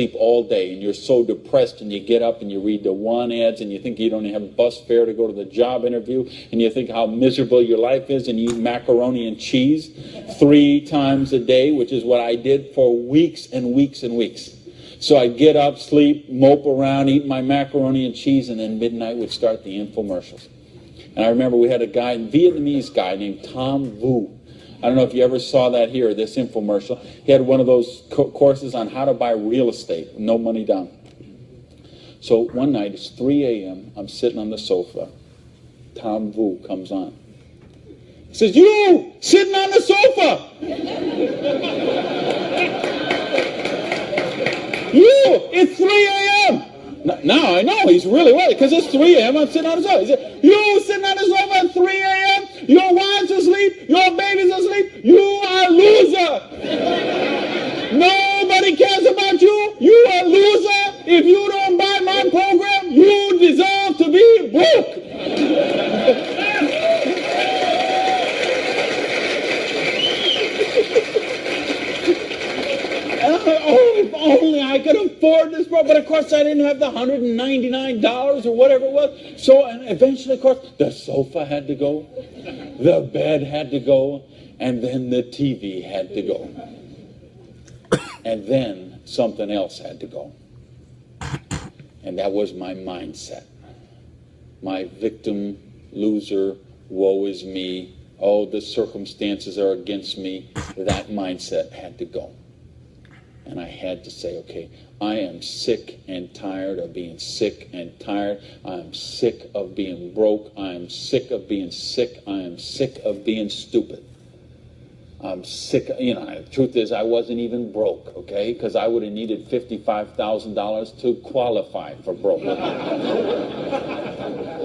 sleep all day and you're so depressed and you get up and you read the one ads and you think you don't have bus fare to go to the job interview and you think how miserable your life is and you eat macaroni and cheese 3 times a day, which is what I did for weeks and weeks and weeks. So I'd get up, sleep, mope around, eat my macaroni and cheese, and then midnight would start the infomercials. And I remember we had a guy, a Vietnamese guy named Tom Vu. I don't know if you ever saw that here, this infomercial. He had one of those courses on how to buy real estate, no money down. So one night, it's 3 a.m., I'm sitting on the sofa. Tom Vu comes on. He says, "You, sitting on the sofa! You, it's 3 a.m.! Now I know he's really worried because it's 3 a.m. I'm sitting on the sofa. He said, "You sitting on the sofa at 3 a.m.? Your wife's asleep. Your baby's asleep. You are a loser. Nobody cares about you. You are a loser. If you don't buy my program, you deserve to be broke." Oh, if only I could afford this, but of course I didn't have the $199 or whatever it was. So, and eventually, of course, the sofa had to go, the bed had to go, and then the TV had to go. And then something else had to go. And that was my mindset. My victim, loser, woe is me, oh, the circumstances are against me. That mindset had to go. And I had to say, okay, I am sick and tired of being sick and tired. I am sick of being broke. I am sick of being sick. I am sick of being stupid. I'm sick. The truth is I wasn't even broke, okay? Because I would have needed $55,000 to qualify for broke.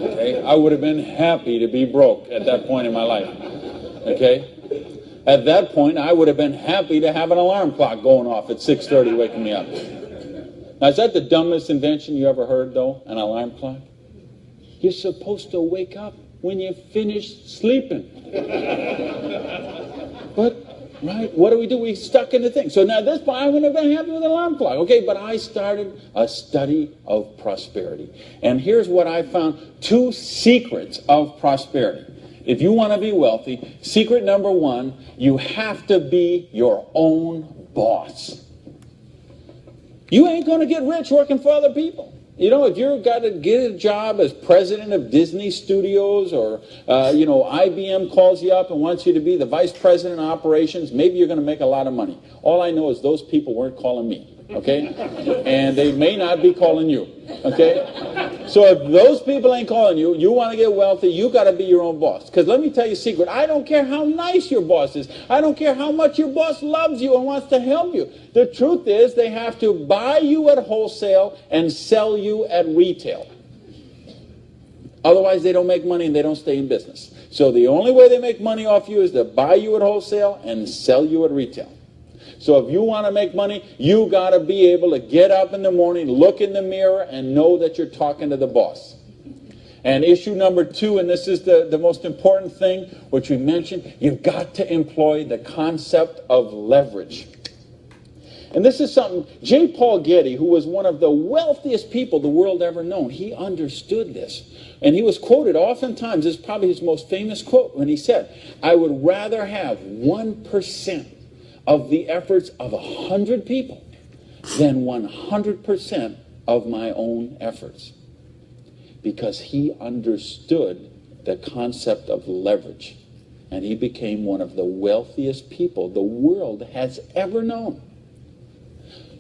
Okay? I would have been happy to be broke at that point in my life, okay? At that point, I would have been happy to have an alarm clock going off at 6:30 waking me up. Now, is that the dumbest invention you ever heard, though, an alarm clock? You're supposed to wake up when you finish sleeping. But, right, what do? We stuck in the thing. So now at this point, I wouldn't have been happy with an alarm clock. Okay, but I started a study of prosperity. And here's what I found. 2 secrets of prosperity. If you want to be wealthy, secret number 1, you have to be your own boss. You ain't going to get rich working for other people. If you've got to get a job as president of Disney Studios or, IBM calls you up and wants you to be the vice president of operations, maybe you're going to make a lot of money. All I know is those people weren't calling me, okay? And they may not be calling you, okay? So if those people ain't calling you, you want to get wealthy, you got to be your own boss. Because let me tell you a secret. I don't care how nice your boss is. I don't care how much your boss loves you and wants to help you. The truth is they have to buy you at wholesale and sell you at retail. Otherwise, they don't make money and they don't stay in business. So the only way they make money off you is to buy you at wholesale and sell you at retail. So if you want to make money, you got to be able to get up in the morning, look in the mirror, and know that you're talking to the boss. And issue number 2, and this is the most important thing, which we mentioned, you've got to employ the concept of leverage. And this is something, J. Paul Getty, who was one of the wealthiest people the world ever known, he understood this. And he was quoted oftentimes, this is probably his most famous quote, when he said, "I would rather have 1% of the efforts of 100 people than 100% of my own efforts." Because he understood the concept of leverage. And he became one of the wealthiest people the world has ever known.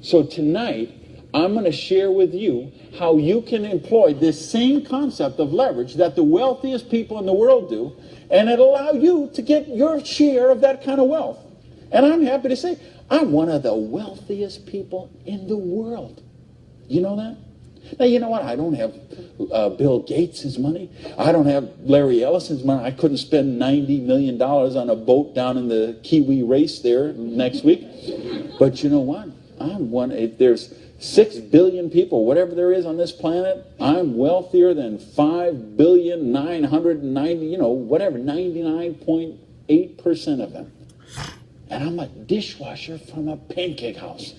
So tonight, I'm going to share with you how you can employ this same concept of leverage that the wealthiest people in the world do, and it'll allow you to get your share of that kind of wealth. And I'm happy to say, I'm one of the wealthiest people in the world. You know that? Now, you know what? I don't have Bill Gates' money. I don't have Larry Ellison's money. I couldn't spend $90 million on a boat down in the Kiwi race there next week. But you know what? I'm one. If there's 6 billion people, whatever there is on this planet, I'm wealthier than 5,990, 99.8% of them. And I'm a dishwasher from a pancake house.